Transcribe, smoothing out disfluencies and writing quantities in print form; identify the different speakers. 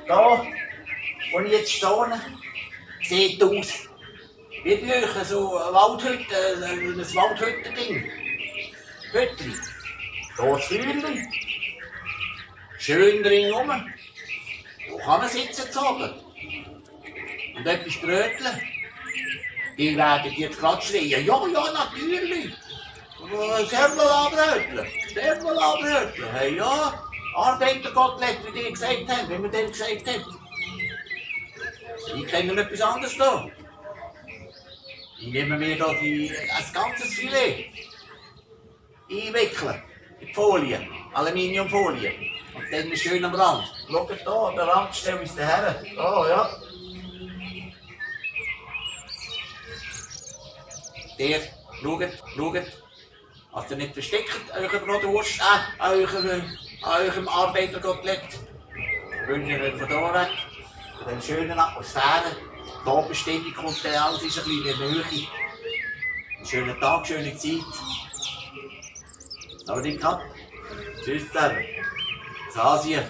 Speaker 1: Da, wo ich jetzt stehe, sieht aus wie bei euch so eine Waldhütte, ein Waldhütten-Ding. Hütli. Da das Feuerli. Schön ringsum. Da kann man sitzen zu oben. Und etwas bröteln. Die werden jetzt gerade schreien. Ja, ja, natürlich. Servol anbröteln. Servol anbröteln. Hey, ja. Arbeiterkotelett, wie die gesagt haben, wie man dem gesagt hat. Ich kenne etwas anderes da. Ich nehme mir da ein ganzes Filet. Einwickeln. In die Folie. Aluminiumfolie. Und dann schön am Rand. Schaut da, der Rand stelle ich daher. Da, ja. Der, schaut. Also nicht versteckt, euren Bratwurst, eurem Arbeiterkotelett. Wünsche ich euch von hier weg. Von dieser schönen Atmosphäre. Die Abendsstimmung kommt dann, alles ist ein bisschen in der Nähe. Einen schönen Tag, schöne Zeit. Aber den Tschüss zusammen. Aus Asien.